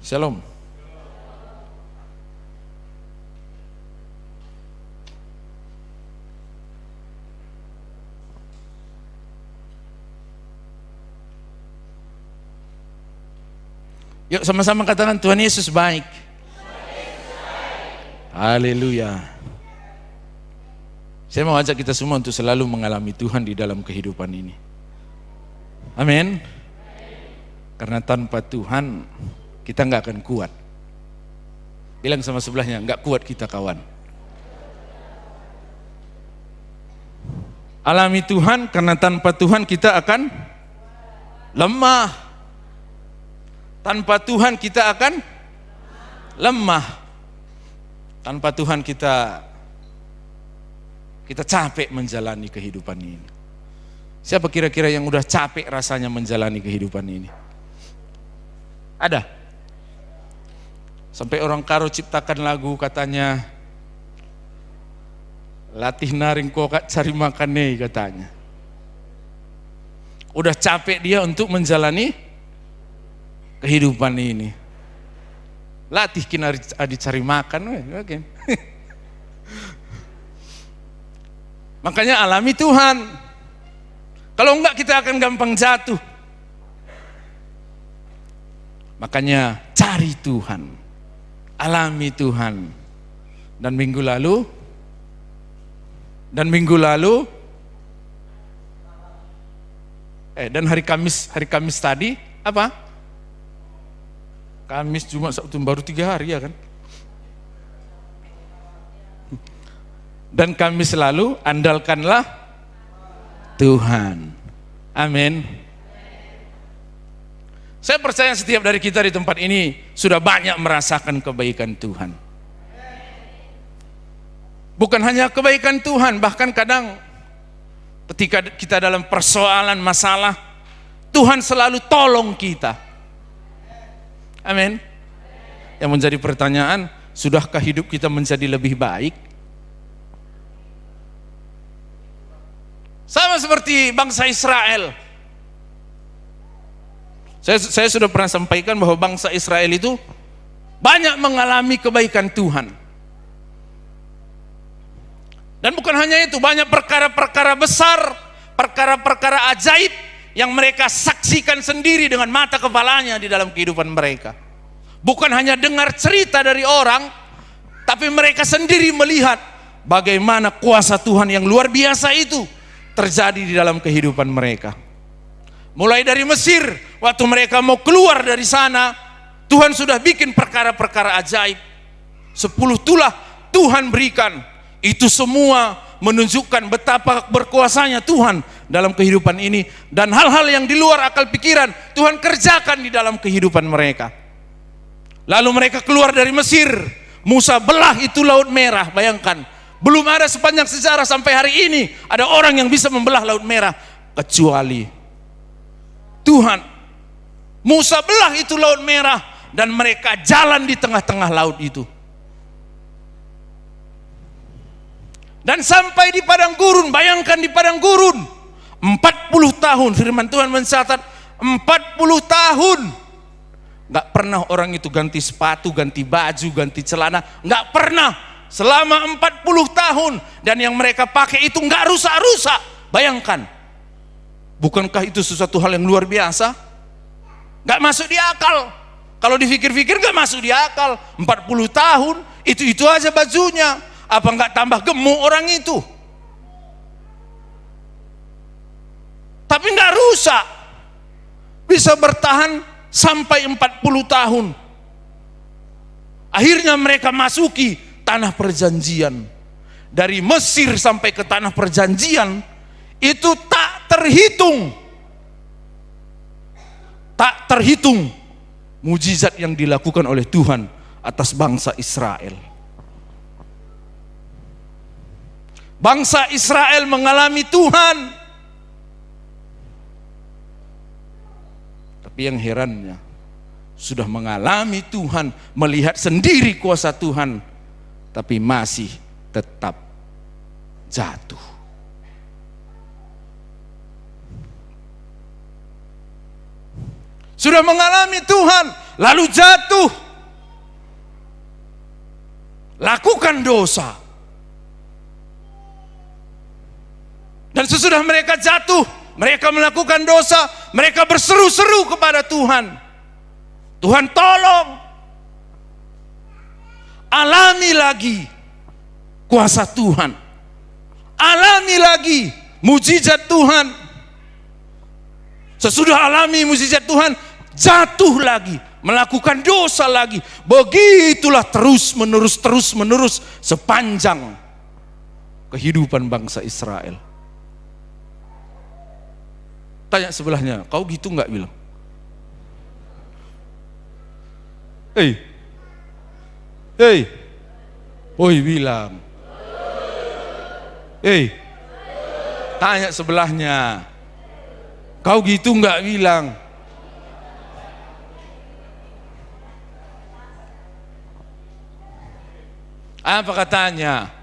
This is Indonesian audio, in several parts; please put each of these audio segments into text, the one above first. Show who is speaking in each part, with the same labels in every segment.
Speaker 1: Shalom. Yuk sama-sama katakan Tuhan Yesus baik. Haleluya. Saya mau ajak kita semua untuk selalu mengalami Tuhan di dalam kehidupan ini. Amin. Karena tanpa Tuhan kita nggak akan kuat. Bilang sama sebelahnya, nggak kuat kita kawan. Alami Tuhan, karena tanpa Tuhan kita akan lemah. Tanpa Tuhan kita akan lemah. Tanpa Tuhan kita capek menjalani kehidupan ini. Siapa kira-kira yang udah capek rasanya menjalani kehidupan ini? Ada? Sampai orang Karo ciptakan lagu katanya, latih naring kokak cari makan nih katanya. Udah capek dia untuk menjalani kehidupan ini. Latih kinari adi cari makan, okay. Makanya alami Tuhan. Kalau enggak kita akan gampang jatuh. Makanya cari Tuhan, alami Tuhan. Dan minggu lalu, dan hari Kamis tadi apa? Kamis, Jumat, Sabtu, baru 3 hari ya kan? Dan Kamis lalu, andalkanlah Tuhan. Amin. Saya percaya setiap dari kita di tempat ini sudah banyak merasakan kebaikan Tuhan. Bukan hanya kebaikan Tuhan, bahkan kadang ketika kita dalam persoalan masalah, Tuhan selalu tolong kita. Amin. Yang menjadi pertanyaan, sudahkah hidup kita menjadi lebih baik? Sama seperti bangsa Israel. Saya sudah pernah sampaikan bahwa bangsa Israel itu banyak mengalami kebaikan Tuhan. Dan bukan hanya itu, banyak perkara-perkara besar, perkara-perkara ajaib yang mereka saksikan sendiri dengan mata kepalanya di dalam kehidupan mereka. Bukan hanya dengar cerita dari orang, tapi mereka sendiri melihat bagaimana kuasa Tuhan yang luar biasa itu terjadi di dalam kehidupan mereka. Mulai dari Mesir, waktu mereka mau keluar dari sana, Tuhan sudah bikin perkara-perkara ajaib. 10 tulah Tuhan berikan. Itu semua menunjukkan betapa berkuasanya Tuhan dalam kehidupan ini, dan hal-hal yang di luar akal pikiran Tuhan kerjakan di dalam kehidupan mereka. Lalu mereka keluar dari Mesir, Musa belah itu Laut Merah. Bayangkan, belum ada sepanjang sejarah sampai hari ini ada orang yang bisa membelah Laut Merah kecuali Tuhan. Musa belah itu Laut Merah dan mereka jalan di tengah-tengah laut itu. Dan sampai di padang gurun, bayangkan di padang gurun 40 tahun, firman Tuhan mencatat 40 tahun gak pernah orang itu ganti sepatu, ganti baju, ganti celana, gak pernah selama 40 tahun. Dan yang mereka pakai itu gak rusak-rusak. Bayangkan, bukankah itu sesuatu hal yang luar biasa? Gak masuk di akal. Kalau dipikir-pikir gak masuk di akal. 40 tahun itu aja bajunya. Apa enggak tambah gemuk orang itu? Tapi enggak rusak. Bisa bertahan sampai 40 tahun. Akhirnya mereka masuki tanah perjanjian. Dari Mesir sampai ke tanah perjanjian itu tak terhitung. Tak terhitung mujizat yang dilakukan oleh Tuhan atas bangsa Israel. Bangsa Israel mengalami Tuhan. Tapi yang herannya, sudah mengalami Tuhan, melihat sendiri kuasa Tuhan, tapi masih tetap jatuh. Sudah mengalami Tuhan, lalu jatuh, lakukan dosa. Dan sesudah mereka jatuh, mereka melakukan dosa, mereka berseru-seru kepada Tuhan. Tuhan tolong, alami lagi kuasa Tuhan, alami lagi mujizat Tuhan. Sesudah alami mujizat Tuhan, jatuh lagi, melakukan dosa lagi. Begitulah terus menerus sepanjang kehidupan bangsa Israel. Tanya sebelahnya, kau gitu nggak bilang? Hei, woi bilang. Tanya sebelahnya, kau gitu nggak bilang? Apa katanya?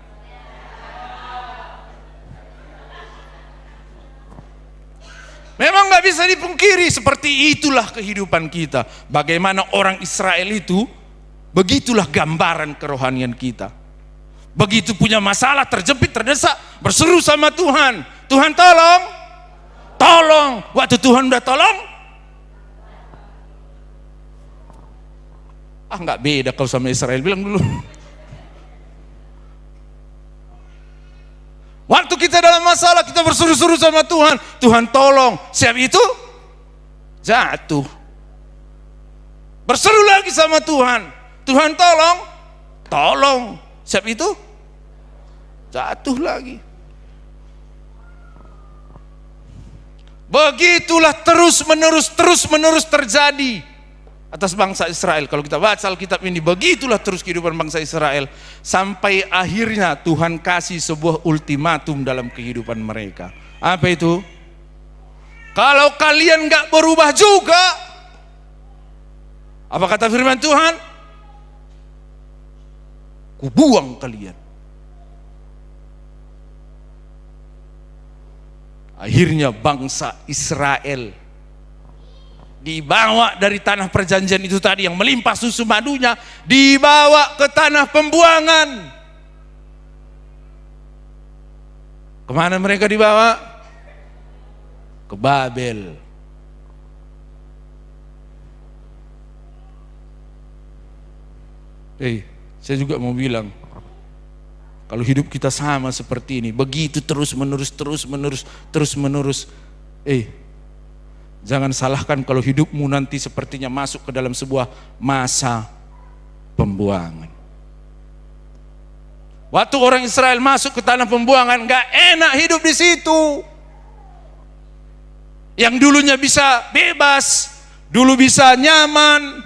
Speaker 1: Memang nggak bisa dipungkiri, seperti itulah kehidupan kita. Bagaimana orang Israel itu, begitulah gambaran kerohanian kita. Begitu punya masalah, terjepit, terdesak, berseru sama Tuhan. Tuhan tolong, tolong. Waktu Tuhan udah tolong, nggak beda kau sama Israel, bilang dulu. Waktu kita dalam masalah, kita berseru-seru sama Tuhan, Tuhan tolong. Siap itu jatuh. Berseru lagi sama Tuhan, Tuhan tolong, tolong. Siap itu jatuh lagi. Begitulah terus menerus terjadi atas bangsa Israel. Kalau kita baca Alkitab ini, begitulah terus kehidupan bangsa Israel, sampai akhirnya Tuhan kasih sebuah ultimatum dalam kehidupan mereka. Apa itu? Kalau kalian gak berubah juga, apa kata firman Tuhan? Kubuang kalian. Akhirnya bangsa Israel dibawa dari tanah perjanjian itu tadi yang melimpah susu madunya, dibawa ke tanah pembuangan. Kemana mereka dibawa? Ke Babel. Saya juga mau bilang, kalau hidup kita sama seperti ini, begitu terus menerus, jangan salahkan kalau hidupmu nanti sepertinya masuk ke dalam sebuah masa pembuangan. Waktu orang Israel masuk ke tanah pembuangan, gak enak hidup di situ. Yang dulunya bisa bebas, dulu bisa nyaman,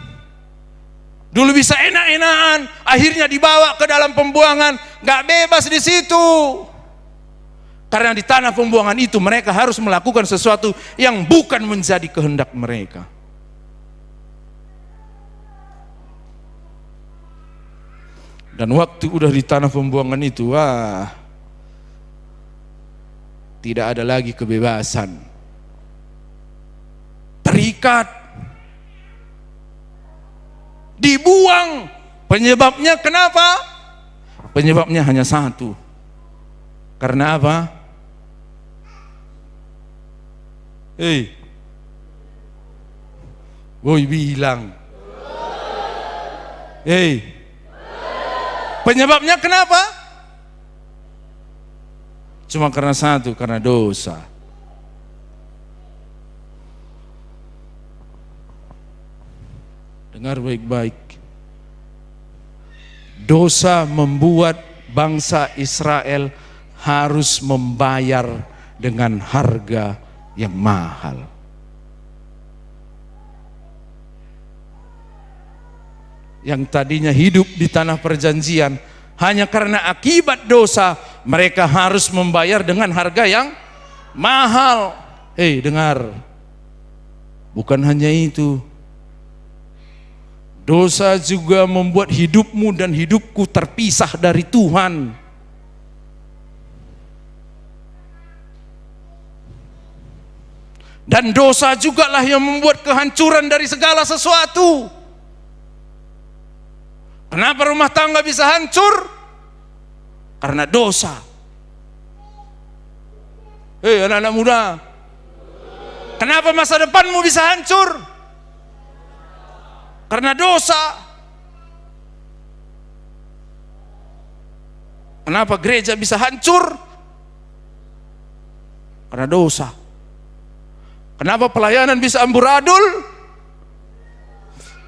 Speaker 1: dulu bisa enak-enakan, akhirnya dibawa ke dalam pembuangan, gak bebas di situ. Karena di tanah pembuangan itu mereka harus melakukan sesuatu yang bukan menjadi kehendak mereka. Dan waktu udah di tanah pembuangan itu, tidak ada lagi kebebasan. Terikat, dibuang. Penyebabnya kenapa? Penyebabnya hanya satu. Karena apa? Woi bilang. Penyebabnya kenapa? Cuma karena satu, karena dosa. Dengar baik-baik. Dosa membuat bangsa Israel harus membayar dengan harga yang mahal. Yang tadinya hidup di tanah perjanjian, hanya karena akibat dosa mereka harus membayar dengan harga yang mahal. Dengar, bukan hanya itu, dosa juga membuat hidupmu dan hidupku terpisah dari Tuhan. Dan dosa jugalah yang membuat kehancuran dari segala sesuatu. Kenapa rumah tangga bisa hancur? Karena dosa. Hei anak-anak muda, kenapa masa depanmu bisa hancur? Karena dosa. Kenapa gereja bisa hancur? Karena dosa. Kenapa pelayanan bisa amburadul?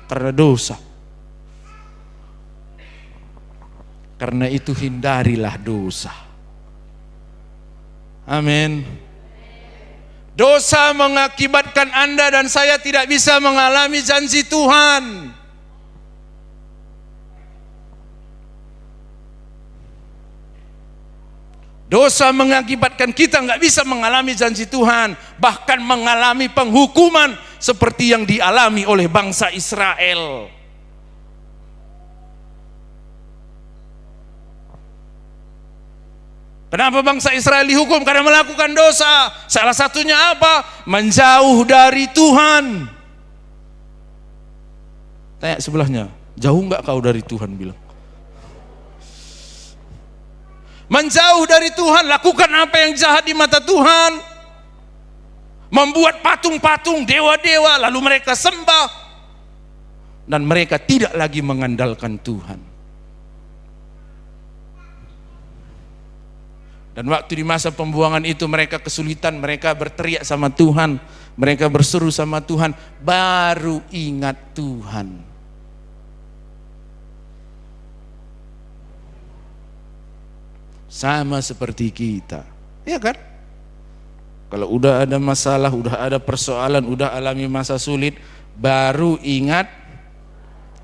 Speaker 1: Karena dosa. Karena itu hindarilah dosa. Amin. Dosa mengakibatkan Anda dan saya tidak bisa mengalami janji Tuhan. Dosa mengakibatkan kita nggak bisa mengalami janji Tuhan, bahkan mengalami penghukuman seperti yang dialami oleh bangsa Israel. Kenapa bangsa Israel dihukum? Karena melakukan dosa. Salah satunya apa? Menjauh dari Tuhan. Tanya sebelahnya, jauh nggak kau dari Tuhan? Bilang. Menjauh dari Tuhan, lakukan apa yang jahat di mata Tuhan. Membuat patung-patung, dewa-dewa, lalu mereka sembah. Dan mereka tidak lagi mengandalkan Tuhan. Dan waktu di masa pembuangan itu mereka kesulitan, mereka berteriak sama Tuhan, mereka berseru sama Tuhan, baru ingat Tuhan. Sama seperti kita, ya kan? Kalau udah ada masalah, udah ada persoalan, udah alami masa sulit, baru ingat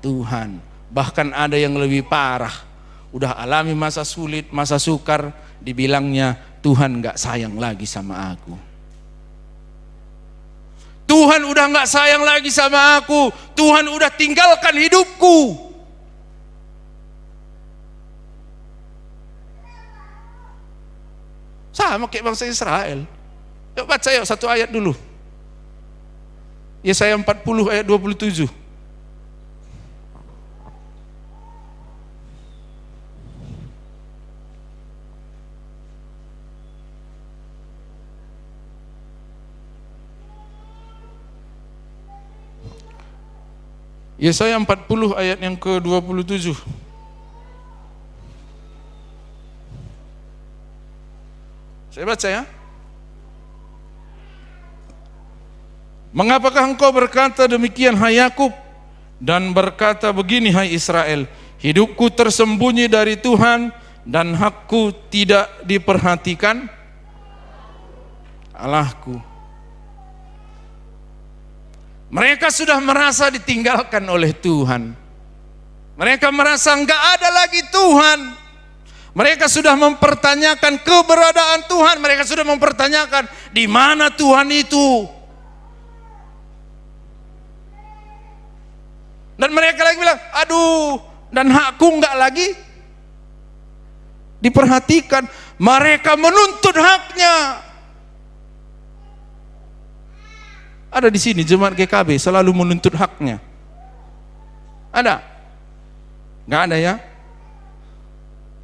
Speaker 1: Tuhan. Bahkan ada yang lebih parah, udah alami masa sulit, masa sukar, dibilangnya Tuhan gak sayang lagi sama aku. Tuhan udah gak sayang lagi sama aku. Tuhan udah tinggalkan hidupku. Sama kayak bangsa Israel. Yuk baca yuk satu ayat dulu. Yesaya 40 ayat 27. Yesaya 40 ayat yang ke-27. Saya baca ya. Mengapakah engkau berkata demikian hai Yakub, dan berkata begini hai Israel, hidupku tersembunyi dari Tuhan dan hakku tidak diperhatikan Allahku. Mereka sudah merasa ditinggalkan oleh Tuhan. Mereka merasa enggak ada lagi Tuhan. Mereka sudah mempertanyakan keberadaan Tuhan. Mereka sudah mempertanyakan di mana Tuhan itu. Dan mereka lagi bilang, aduh, dan hakku enggak lagi diperhatikan. Mereka menuntut haknya. Ada di sini jemaat GKB selalu menuntut haknya. Ada? Nggak ada ya?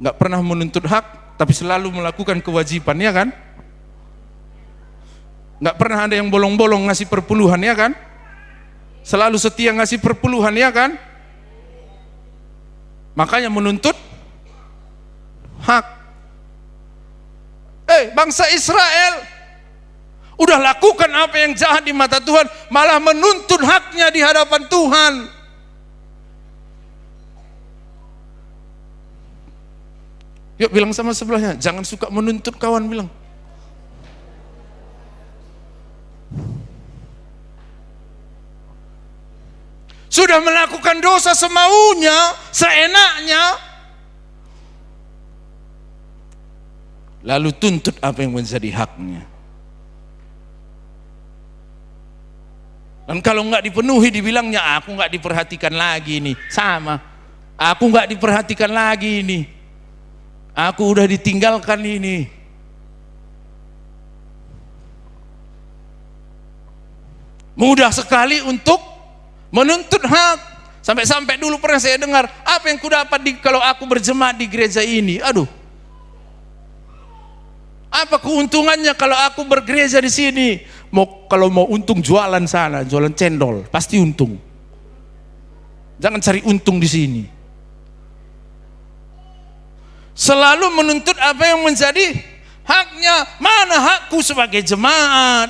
Speaker 1: Nggak pernah menuntut hak, tapi selalu melakukan kewajiban, ya kan? Nggak pernah ada yang bolong-bolong ngasih perpuluhan, ya kan? Selalu setia ngasih perpuluhan, ya kan? Makanya menuntut hak. Bangsa Israel udah lakukan apa yang jahat di mata Tuhan, malah menuntut haknya di hadapan Tuhan. Yuk bilang sama sebelahnya, jangan suka menuntut kawan, bilang. Sudah melakukan dosa semaunya, seenaknya, lalu tuntut apa yang menjadi haknya. Dan kalau nggak dipenuhi, dibilangnya aku nggak diperhatikan lagi nih. Sama, aku nggak diperhatikan lagi nih. Aku udah ditinggalkan ini. Mudah sekali untuk menuntut hak. Sampai-sampai dulu pernah saya dengar, Apa yang kudapat kalau aku berjemaat di gereja ini? Aduh. Apa keuntungannya kalau aku bergereja di sini? Kalau mau untung jualan sana, jualan cendol, pasti untung. Jangan cari untung di sini. Selalu menuntut apa yang menjadi haknya. Mana hakku sebagai jemaat?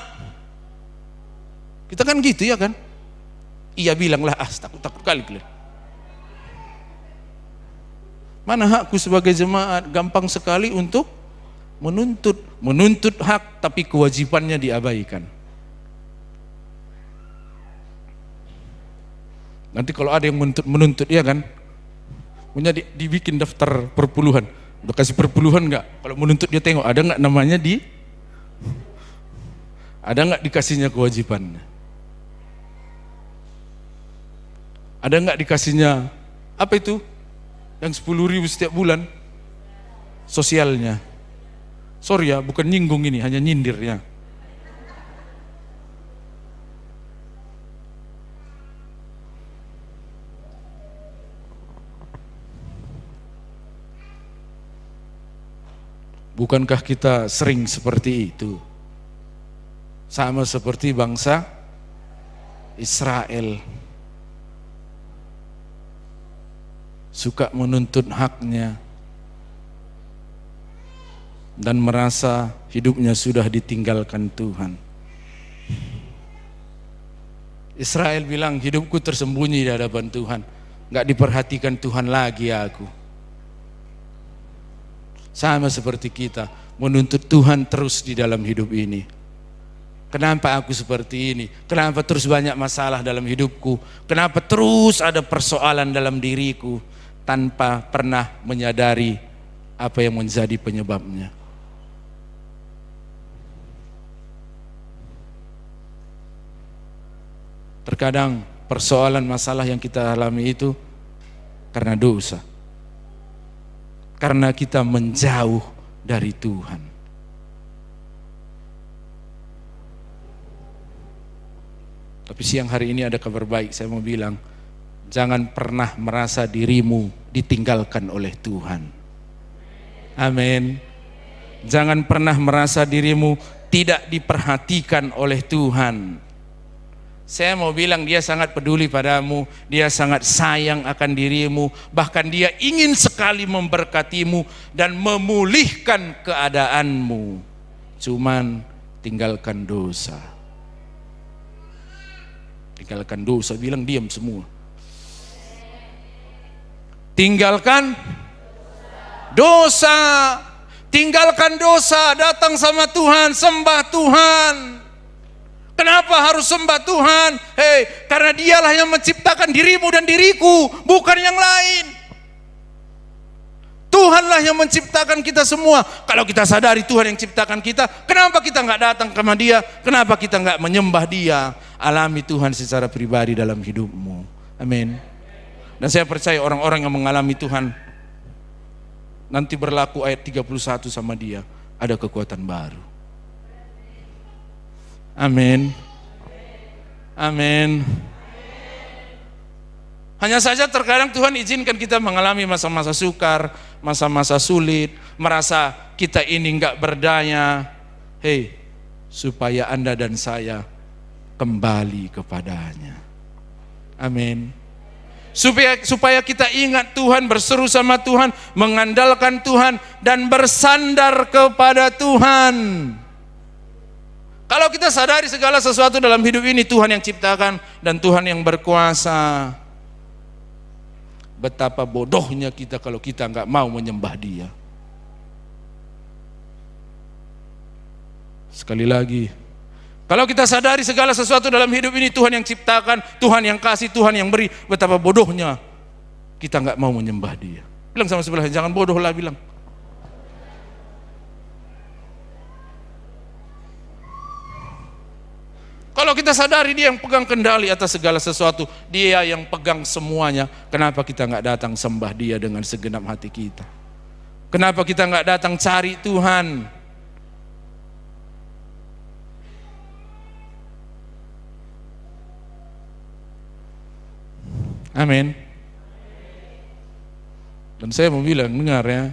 Speaker 1: Kita kan gitu ya kan? Iya bilanglah, takut kali kalian. Mana hakku sebagai jemaat? Gampang sekali untuk menuntut hak, tapi kewajibannya diabaikan. Nanti kalau ada yang menuntut ya kan, punya dibikin daftar perpuluhan. Udah kasih perpuluhan nggak? Kalau menuntut dia tengok ada nggak namanya ada nggak dikasihnya kewajibannya? Ada nggak dikasihnya apa itu? Yang 10.000 setiap bulan sosialnya. Sorry ya, bukan nyinggung ini, hanya nyindir ya. Bukankah kita sering seperti itu? Sama seperti bangsa Israel. Suka menuntut haknya dan merasa hidupnya sudah ditinggalkan Tuhan. Israel bilang, hidupku tersembunyi di hadapan Tuhan, gak diperhatikan Tuhan lagi aku. Sama seperti kita, menuntut Tuhan terus di dalam hidup ini. Kenapa aku seperti ini? Kenapa terus banyak masalah dalam hidupku? Kenapa terus ada persoalan dalam diriku? Tanpa pernah menyadari apa yang menjadi penyebabnya. Terkadang persoalan masalah yang kita alami itu karena dosa. Karena kita menjauh dari Tuhan. Tapi siang hari ini ada kabar baik, saya mau bilang, jangan pernah merasa dirimu ditinggalkan oleh Tuhan. Amin. Jangan pernah merasa dirimu tidak diperhatikan oleh Tuhan. Saya mau bilang, dia sangat peduli padamu, dia sangat sayang akan dirimu, bahkan dia ingin sekali memberkatimu dan memulihkan keadaanmu. Cuman tinggalkan dosa. Tinggalkan dosa, bilang diam semua. Tinggalkan dosa. Tinggalkan dosa, datang sama Tuhan, sembah Tuhan. Kenapa harus sembah Tuhan? Karena dialah yang menciptakan dirimu dan diriku, bukan yang lain. Tuhanlah yang menciptakan kita semua. Kalau kita sadari Tuhan yang ciptakan kita, kenapa kita nggak datang ke Dia? Kenapa kita nggak menyembah Dia? Alami Tuhan secara pribadi dalam hidupmu. Amin. Dan saya percaya orang-orang yang mengalami Tuhan, nanti berlaku ayat 31 sama Dia, ada kekuatan baru. Amin. Amin. Hanya saja terkadang Tuhan izinkan kita mengalami masa-masa sukar, masa-masa sulit, merasa kita ini enggak berdaya. Supaya Anda dan saya kembali kepadanya. Amin. Supaya kita ingat Tuhan, berseru sama Tuhan, mengandalkan Tuhan dan bersandar kepada Tuhan. Kalau kita sadari segala sesuatu dalam hidup ini Tuhan yang ciptakan dan Tuhan yang berkuasa, betapa bodohnya kita kalau kita nggak mau menyembah Dia. Sekali lagi, kalau kita sadari segala sesuatu dalam hidup ini Tuhan yang ciptakan, Tuhan yang kasih, Tuhan yang beri, betapa bodohnya kita nggak mau menyembah Dia. Bilang sama sebelah, jangan bodoh lah, bilang. Kalau kita sadari Dia yang pegang kendali atas segala sesuatu, Dia yang pegang semuanya, kenapa kita nggak datang sembah Dia dengan segenap hati kita? Kenapa kita nggak datang cari Tuhan? Amin. Dan saya mau bilang, dengar ya,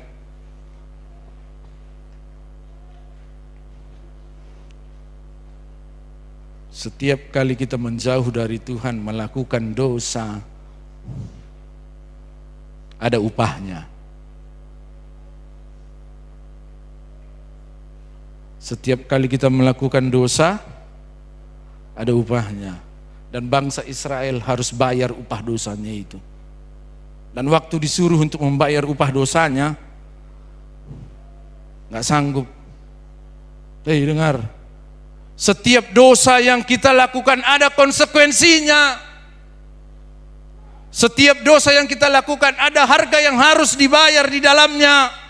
Speaker 1: setiap kali kita menjauh dari Tuhan, melakukan dosa, ada upahnya. Setiap kali kita melakukan dosa, ada upahnya. Dan bangsa Israel harus bayar upah dosanya itu. Dan waktu disuruh untuk membayar upah dosanya, nggak sanggup. Dengar, setiap dosa yang kita lakukan ada konsekuensinya. Setiap dosa yang kita lakukan ada harga yang harus dibayar di dalamnya.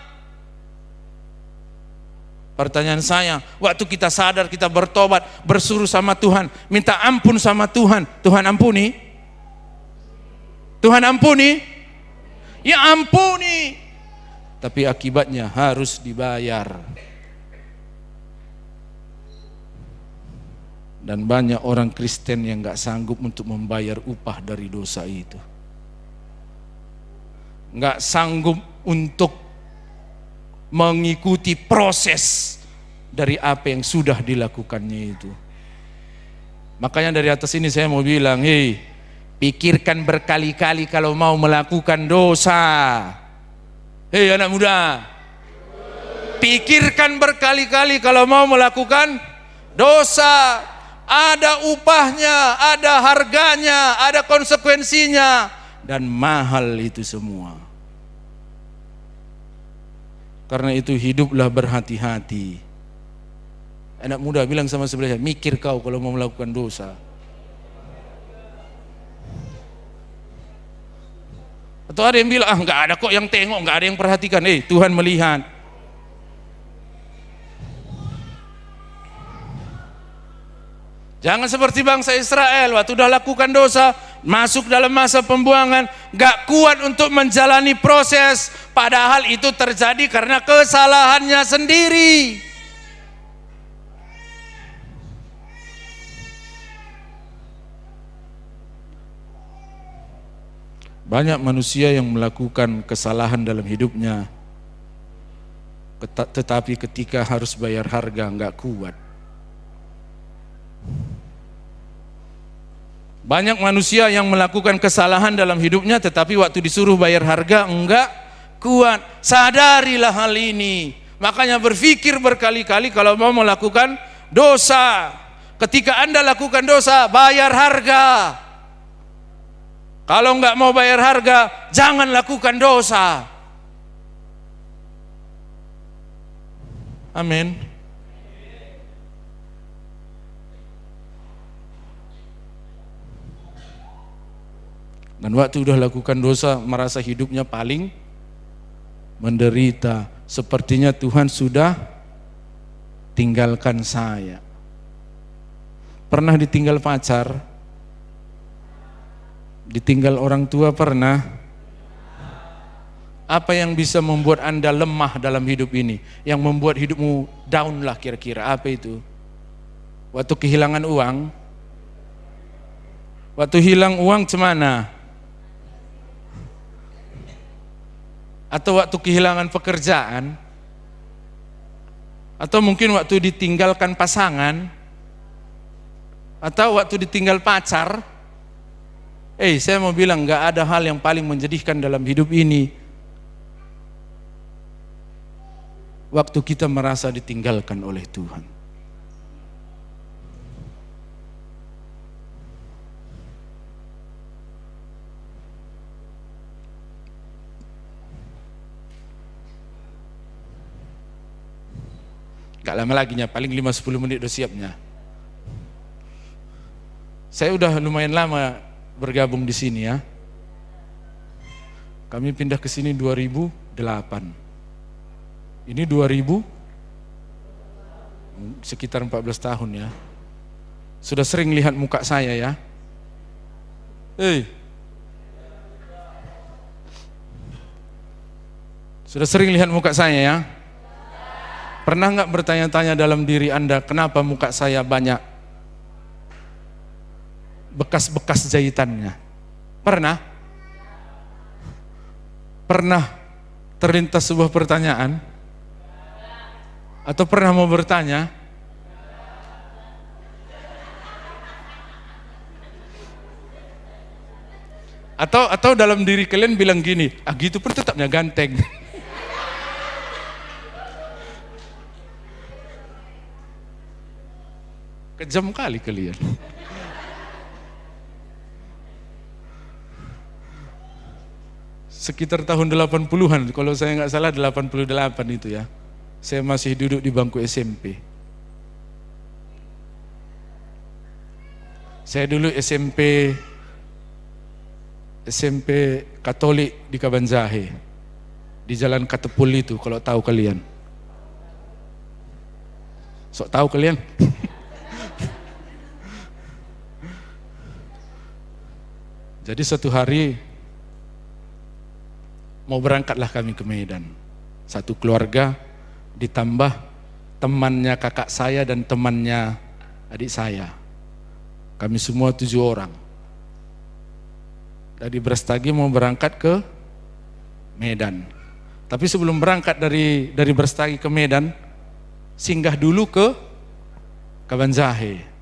Speaker 1: Pertanyaan saya, waktu kita sadar, kita bertobat, bersuruh sama Tuhan, minta ampun sama Tuhan, Tuhan ampuni? Tuhan ampuni? Ya ampuni. Tapi akibatnya harus dibayar. Dan banyak orang Kristen yang gak sanggup untuk membayar upah dari dosa itu. Gak sanggup untuk mengikuti proses dari apa yang sudah dilakukannya itu. Makanya dari atas ini saya mau bilang, hei, pikirkan berkali-kali kalau mau melakukan dosa. Hei anak muda, pikirkan berkali-kali kalau mau melakukan dosa. Ada upahnya, ada harganya, ada konsekuensinya, dan mahal itu semua. Karena itu hiduplah berhati-hati. Anak muda bilang sama sebelahnya, mikir kau kalau mau melakukan dosa. Atau ada yang bilang, enggak ada kok yang tengok, enggak ada yang perhatikan. Tuhan melihat. Jangan seperti bangsa Israel, waktu sudah lakukan dosa, masuk dalam masa pembuangan, gak kuat untuk menjalani proses, padahal itu terjadi karena kesalahannya sendiri. Banyak manusia yang melakukan kesalahan dalam hidupnya, tetapi ketika harus bayar harga gak kuat. Banyak manusia yang melakukan kesalahan dalam hidupnya, tetapi waktu disuruh bayar harga enggak kuat. Sadarilah hal ini. Makanya berpikir berkali-kali kalau mau melakukan dosa. Ketika Anda lakukan dosa, bayar harga. Kalau enggak mau bayar harga, jangan lakukan dosa. Amin. Dan waktu sudah lakukan dosa, merasa hidupnya paling menderita. Sepertinya Tuhan sudah tinggalkan saya. Pernah ditinggal pacar? Ditinggal orang tua pernah? Apa yang bisa membuat Anda lemah dalam hidup ini? Yang membuat hidupmu down lah kira-kira, apa itu? Waktu kehilangan uang? Waktu hilang uang cemana? Atau waktu kehilangan pekerjaan, atau mungkin waktu ditinggalkan pasangan, atau waktu ditinggal pacar. Saya mau bilang gak ada hal yang paling menjadikan dalam hidup ini waktu kita merasa ditinggalkan oleh Tuhan. Gak lama lagi, paling 5-10 menit udah siapnya. Saya udah lumayan lama bergabung di sini ya. Kami pindah ke sini 2008. Ini 2000, sekitar 14 tahun ya. Sudah sering lihat muka saya ya. Sudah sering lihat muka saya ya. Pernah nggak bertanya-tanya dalam diri Anda, kenapa muka saya banyak bekas-bekas jahitannya? Pernah? Pernah terlintas sebuah pertanyaan? Atau pernah mau bertanya? Atau dalam diri kalian bilang gini, gitu pun tetapnya ganteng. Kejam kali kalian. Sekitar tahun 80-an, kalau saya nggak salah 88 itu ya. Saya masih duduk di bangku SMP. Saya dulu SMP Katolik di Kabanjahe, di Jalan Katepul itu, kalau tahu kalian. Sok tahu kalian? Jadi satu hari mau berangkatlah kami ke Medan. Satu keluarga ditambah temannya kakak saya dan temannya adik saya. Kami semua 7 orang. Dari Brastagi mau berangkat ke Medan. Tapi sebelum berangkat dari Brastagi ke Medan, singgah dulu ke Kabanjahe.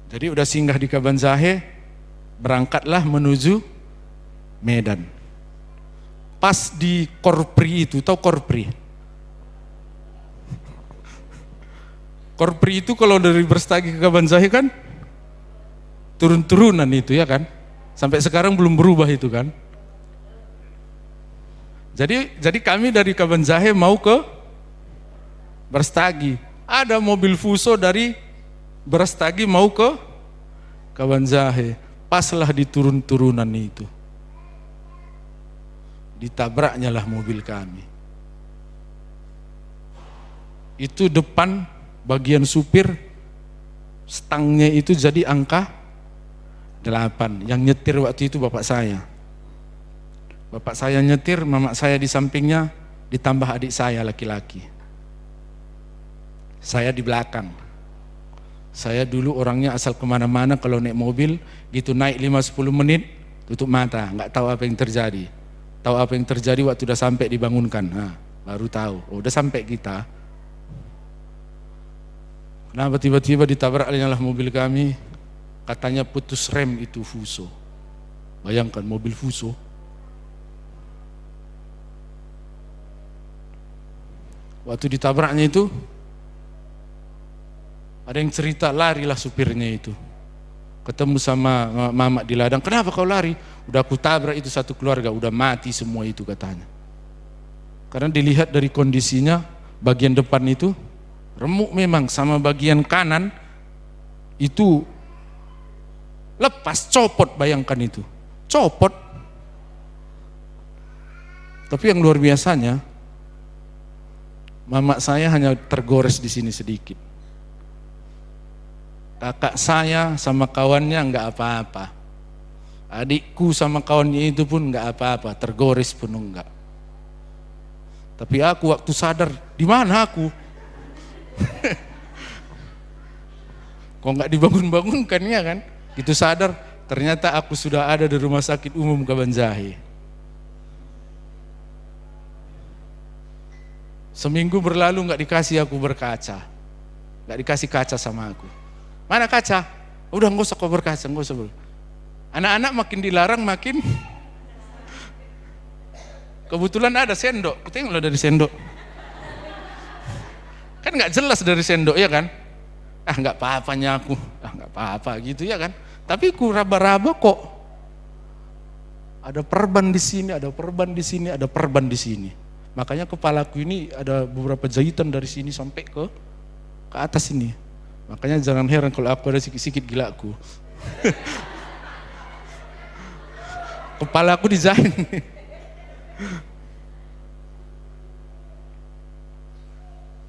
Speaker 1: Jadi udah singgah di Kabanjahe, berangkatlah menuju Medan. Pas di Korpri itu, tahu Korpri? Korpri itu kalau dari Brastagi ke Kabanjahe kan turun-turunan itu ya kan? Sampai sekarang belum berubah itu kan? Jadi kami dari Kabanjahe mau ke Brastagi. Ada mobil Fuso dari Brastagi mau ke Kabanjahe. Paslah di turun-turunan itu, ditabraknya lah mobil kami. Itu depan bagian supir, stangnya itu jadi angka 8. Yang nyetir waktu itu bapak saya. Bapak saya nyetir, mamak saya di sampingnya, ditambah adik saya laki-laki. Saya di belakang. Saya dulu orangnya asal kemana-mana kalau naik mobil, gitu naik 5-10 menit, tutup mata, nggak tahu apa yang terjadi. Tahu apa yang terjadi waktu udah sampai dibangunkan, baru tahu, udah sampai kita. Kenapa tiba-tiba ditabraknya lah mobil kami, katanya putus rem itu Fuso. Bayangkan mobil Fuso. Waktu ditabraknya itu, ada yang cerita larilah supirnya itu. Ketemu sama mamak di ladang, kenapa kau lari? Udah aku tabrak itu satu keluarga, udah mati semua itu katanya. Karena dilihat dari kondisinya, bagian depan itu remuk memang, sama bagian kanan itu lepas, copot, bayangkan itu. Copot. Tapi yang luar biasanya, mamak saya hanya tergores di sini sedikit. Kakak saya sama kawannya enggak apa-apa. Adikku sama kawannya itu pun enggak apa-apa, tergores pun enggak. Tapi aku waktu sadar, di mana aku? Kok enggak dibangun-bangunkan ya kan? Gitu sadar, ternyata aku sudah ada di Rumah Sakit Umum Kabanjahe. Seminggu berlalu enggak dikasih aku berkaca. Enggak dikasih kaca sama aku. Mana kaca? Udah nggak usah kau berkaca, nggak usah. Anak-anak makin dilarang makin. Kebetulan ada sendok, tengoklah dari sendok. Kan nggak jelas dari sendok ya kan? Nggak apa-apanya aku, nggak apa-apa gitu ya kan? Tapi ku raba-raba kok. Ada perban di sini, ada perban di sini, ada perban di sini. Makanya kepalaku ini ada beberapa jahitan dari sini sampai ke atas ini. Makanya jangan heran kalau aku ada sikit-sikit gilaku. Kepala aku dijahit.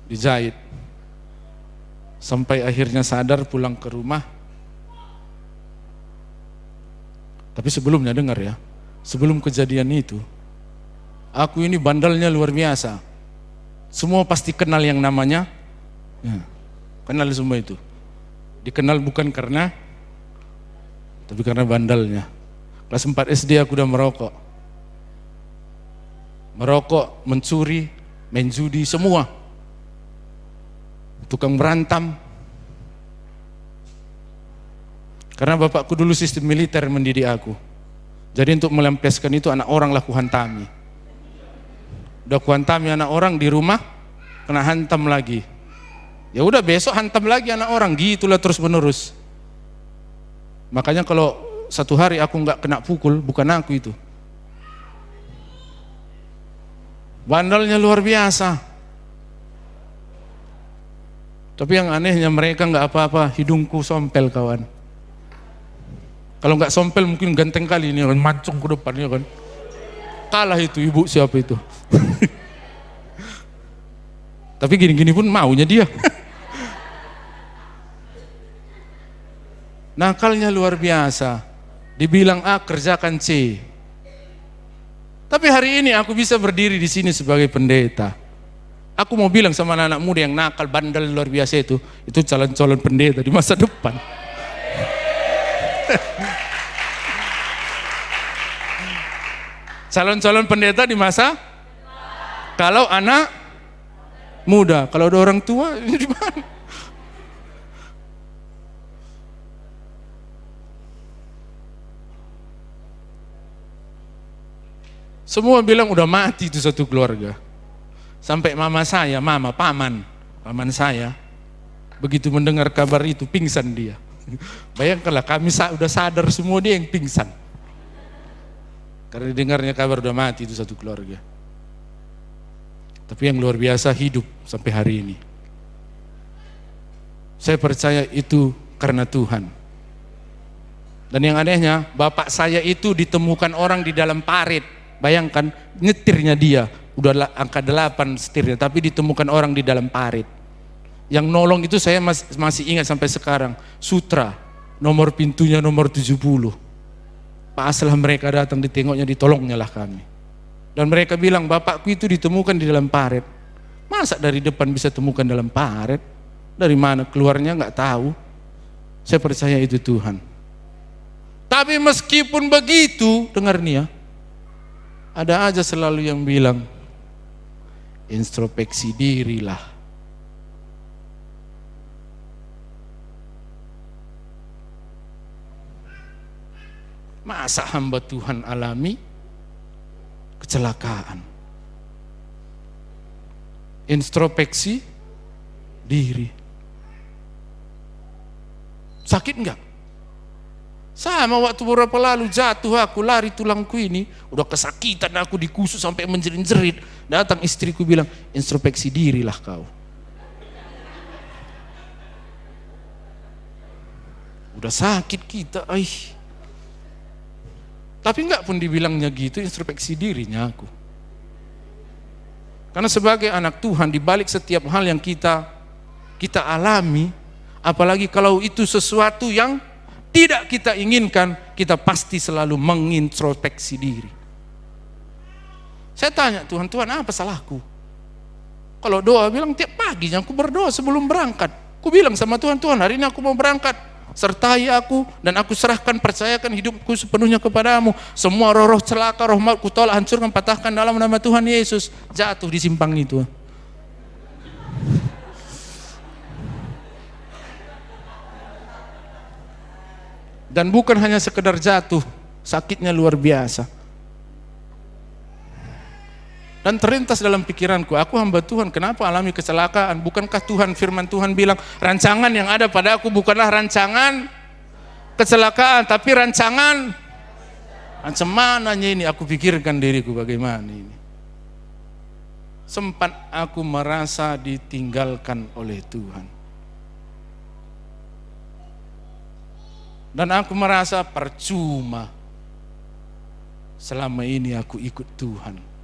Speaker 1: Dijahit. Sampai akhirnya sadar pulang ke rumah. Tapi sebelumnya dengar ya, sebelum kejadian itu, aku ini bandelnya luar biasa. Semua pasti kenal yang namanya, kenal semua itu. Dikenal bukan karena, tapi karena bandelnya. Kelas 4 SD aku udah merokok. merokok, mencuri, main judi, semua. Tukang berantam. Karena bapakku dulu sistem militer mendidik aku. Jadi untuk melampiaskan itu anak orang lah kuhantami. Udah kuhantami anak orang di rumah, kena hantam lagi. Ya udah besok hantam lagi anak orang, gitulah terus menerus. Makanya kalau satu hari aku nggak kena pukul, bukan aku itu. Bandalnya luar biasa. Tapi yang anehnya mereka nggak apa-apa, hidungku sompel kawan. Kalau nggak sompel mungkin ganteng kali ini kan, mancung ke depannya kan. Kalah itu ibu siapa itu. Tapi gini-gini pun maunya dia. Nakalnya luar biasa. Dibilang A, kerjakan C. Tapi hari ini aku bisa berdiri di sini sebagai pendeta. Aku mau bilang sama anak-anak muda yang nakal, bandel luar biasa itu calon-calon pendeta di masa depan. Calon-calon pendeta di masa? Kalau anak muda, kalau ada orang tua, ini di mana? Semua bilang udah mati itu satu keluarga. Sampai mama saya, paman saya, begitu mendengar kabar itu pingsan dia. Bayangkanlah kami udah sadar semua, dia yang pingsan. Karena dengarnya kabar udah mati itu satu keluarga. Tapi yang luar biasa hidup sampai hari ini. Saya percaya itu karena Tuhan. Dan yang anehnya, bapak saya itu ditemukan orang di dalam parit. Bayangkan, nyetirnya dia, udah angka 8 setirnya, tapi ditemukan orang di dalam parit. Yang nolong itu saya masih ingat sampai sekarang, Sutra, nomor pintunya nomor 70. Pas lah mereka datang ditengoknya, ditolongnya lah kami. Dan mereka bilang, bapakku itu ditemukan di dalam parit. Masa dari depan bisa temukan dalam parit? Dari mana keluarnya nggak tahu. Saya percaya itu Tuhan. Tapi meskipun begitu, dengar nih ya, ada aja selalu yang bilang, introspeksi dirilah. Masa hamba Tuhan alami kecelakaan? Introspeksi diri. Sakit enggak? Sama waktu beberapa lalu jatuh aku, lari tulangku ini, udah kesakitan aku, dikusut sampai menjerit-jerit. Datang istriku bilang, introspeksi dirilah kau. Udah sakit kita, Tapi enggak pun dibilangnya gitu, introspeksi dirinya aku. Karena sebagai anak Tuhan, di balik setiap hal yang kita alami, apalagi kalau itu sesuatu yang tidak kita inginkan, kita pasti selalu mengintrospeksi diri. Saya tanya Tuhan, apa salahku? Kalau doa bilang tiap pagi aku berdoa sebelum berangkat. Aku bilang sama Tuhan, hari ini aku mau berangkat. Sertai aku dan aku serahkan, percayakan hidupku sepenuhnya kepadamu. Semua roh-roh celaka, roh maut ku tolak, hancurkan, patahkan dalam nama Tuhan Yesus. Jatuh di simpang itu. Dan bukan hanya sekedar jatuh, sakitnya luar biasa. Dan terlintas dalam pikiranku, aku hamba Tuhan, kenapa alami kecelakaan? Bukankah Tuhan, firman Tuhan bilang, rancangan yang ada pada aku bukanlah rancangan kecelakaan, tapi rancangan macam mananya ini? Aku pikirkan diriku bagaimana ini. Sempat aku merasa ditinggalkan oleh Tuhan. Dan aku merasa percuma selama ini aku ikut Tuhan.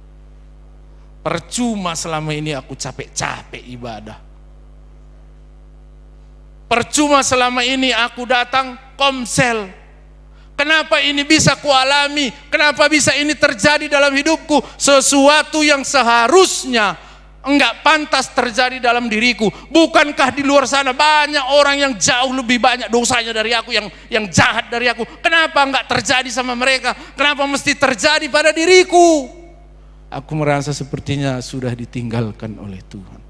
Speaker 1: Percuma selama ini aku capek-capek ibadah. Percuma selama ini aku datang komsel. Kenapa ini bisa kualami? Kenapa bisa ini terjadi dalam hidupku? Sesuatu yang seharusnya enggak pantas terjadi dalam diriku. Bukankah di luar sana banyak orang yang jauh lebih banyak dosanya dari aku, yang jahat dari aku? Kenapa enggak terjadi sama mereka? Kenapa mesti terjadi pada diriku? aku merasa sepertinya sudah ditinggalkan oleh Tuhan.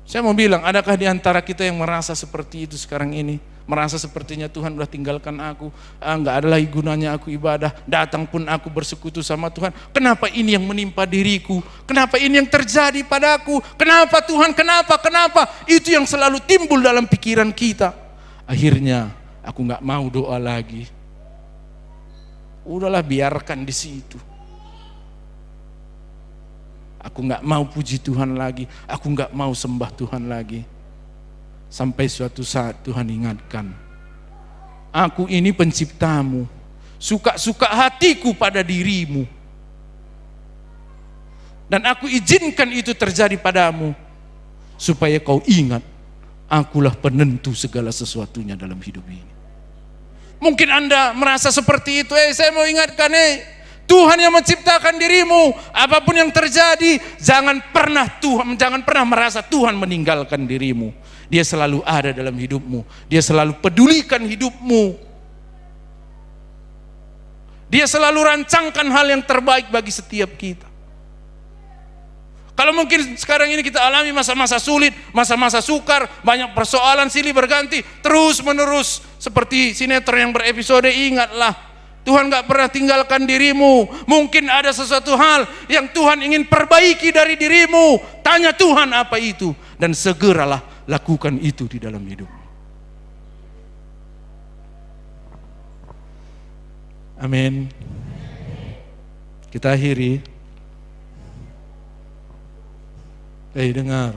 Speaker 1: Saya mau bilang, adakah di antara kita yang merasa seperti itu sekarang ini? Merasa sepertinya Tuhan sudah tinggalkan aku, nggak ada lagi gunanya aku ibadah, datang pun aku bersekutu sama Tuhan. Kenapa ini yang menimpa diriku? Kenapa ini yang terjadi padaku? Kenapa Tuhan? Kenapa? Itu yang selalu timbul dalam pikiran kita. Akhirnya aku nggak mau doa lagi. Udahlah, biarkan di situ. Aku nggak mau puji Tuhan lagi, aku nggak mau sembah Tuhan lagi. Sampai suatu saat Tuhan ingatkan, aku ini penciptamu, suka-suka hatiku pada dirimu. Dan aku izinkan itu terjadi padamu, supaya kau ingat, akulah penentu segala sesuatunya dalam hidup ini. Mungkin Anda merasa seperti itu, saya mau ingatkan, Tuhan yang menciptakan dirimu, apapun yang terjadi, jangan pernah merasa Tuhan meninggalkan dirimu. Dia selalu ada dalam hidupmu, dia selalu pedulikan hidupmu. Dia selalu rancangkan hal yang terbaik bagi setiap kita. Kalau mungkin sekarang ini kita alami masa-masa sulit, masa-masa sukar, banyak persoalan silih berganti, terus menerus seperti sinetron yang berepisode, ingatlah, Tuhan gak pernah tinggalkan dirimu. Mungkin ada sesuatu hal yang Tuhan ingin perbaiki dari dirimu. Tanya Tuhan apa itu, dan segeralah lakukan itu di dalam hidupmu. Amin. Kita akhiri. Dengar.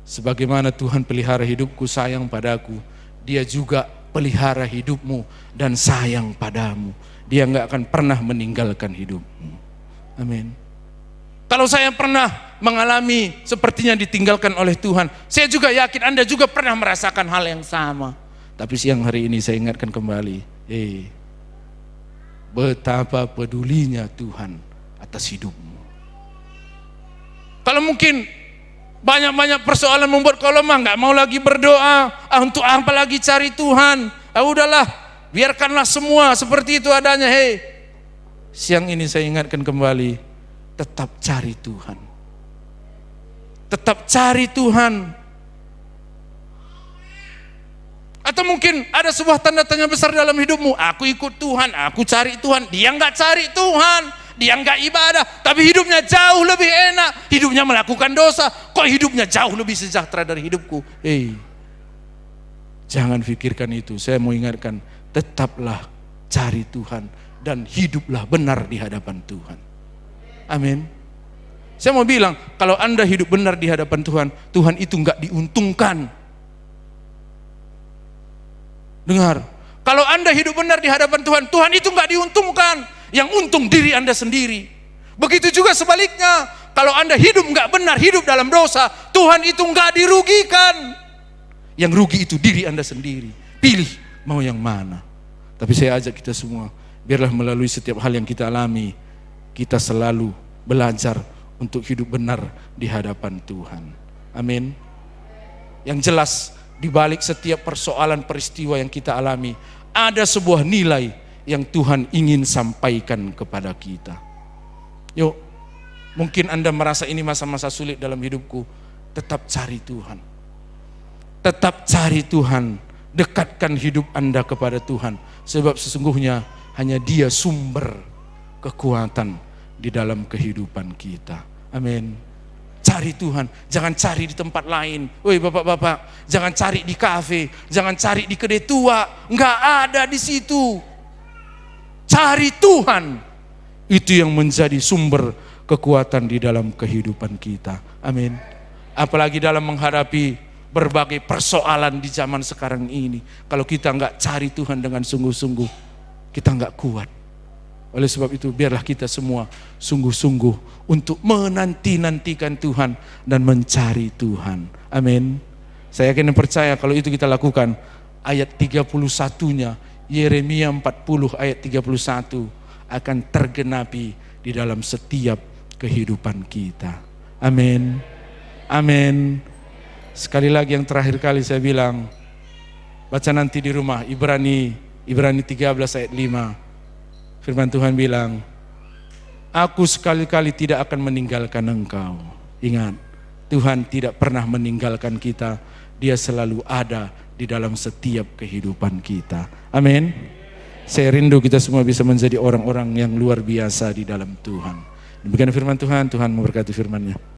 Speaker 1: Sebagaimana Tuhan pelihara hidupku, sayang padaku, Dia juga pelihara hidupmu dan sayang padamu. Dia nggak akan pernah meninggalkan hidupmu. Amin. Kalau saya pernah mengalami sepertinya ditinggalkan oleh Tuhan, saya juga yakin Anda juga pernah merasakan hal yang sama. Tapi siang hari ini saya ingatkan kembali, betapa pedulinya Tuhan atas hidupmu. Kalau mungkin banyak-banyak persoalan membuat kau lemah, nggak mau lagi berdoa, untuk apa lagi cari Tuhan? Udahlah, biarkanlah semua seperti itu adanya. Siang ini saya ingatkan kembali, tetap cari Tuhan. Tetap cari Tuhan. Atau mungkin ada sebuah tanda tanya besar dalam hidupmu, aku ikut Tuhan, aku cari Tuhan, dia nggak cari Tuhan. Dia enggak ibadah, tapi hidupnya jauh lebih enak. Hidupnya melakukan dosa, kok hidupnya jauh lebih sejahtera dari hidupku. Jangan pikirkan itu. Saya mau ingatkan, tetaplah cari Tuhan dan hiduplah benar di hadapan Tuhan. Amin. Saya mau bilang, kalau Anda hidup benar di hadapan Tuhan, Tuhan itu enggak diuntungkan. Dengar, kalau Anda hidup benar di hadapan Tuhan, Tuhan itu enggak diuntungkan. Yang untung diri Anda sendiri. Begitu juga sebaliknya, kalau Anda hidup nggak benar, hidup dalam dosa, Tuhan itu nggak dirugikan. Yang rugi itu diri Anda sendiri. Pilih mau yang mana. Tapi saya ajak kita semua, biarlah melalui setiap hal yang kita alami, kita selalu belajar untuk hidup benar di hadapan Tuhan. Amin. Yang jelas, di balik setiap persoalan peristiwa yang kita alami, ada sebuah nilai yang Tuhan ingin sampaikan kepada kita. Yuk, mungkin Anda merasa ini masa-masa sulit dalam hidupku, tetap cari Tuhan. Tetap cari Tuhan, dekatkan hidup Anda kepada Tuhan, sebab sesungguhnya hanya Dia sumber kekuatan di dalam kehidupan kita. Amin. Cari Tuhan, jangan cari di tempat lain. Woi bapak-bapak, jangan cari di kafe, jangan cari di kedai tua, nggak ada di situ. Cari Tuhan, itu yang menjadi sumber kekuatan di dalam kehidupan kita. Amin. Apalagi dalam menghadapi berbagai persoalan di zaman sekarang ini. Kalau kita nggak cari Tuhan dengan sungguh-sungguh, kita nggak kuat. Oleh sebab itu, biarlah kita semua sungguh-sungguh untuk menanti-nantikan Tuhan dan mencari Tuhan. Amin. Saya yakin dan percaya kalau itu kita lakukan, ayat 31-nya Yeremia 40 ayat 31 akan tergenapi di dalam setiap kehidupan kita. Amin. Amin. Sekali lagi yang terakhir kali saya bilang, baca nanti di rumah Ibrani Ibrani 13 ayat 5. Firman Tuhan bilang, aku sekali-kali tidak akan meninggalkan engkau. Ingat, Tuhan tidak pernah meninggalkan kita. Dia selalu ada di dalam setiap kehidupan kita. Amin. Saya rindu kita semua bisa menjadi orang-orang yang luar biasa di dalam Tuhan. Demikian firman Tuhan, Tuhan memberkati firman-Nya.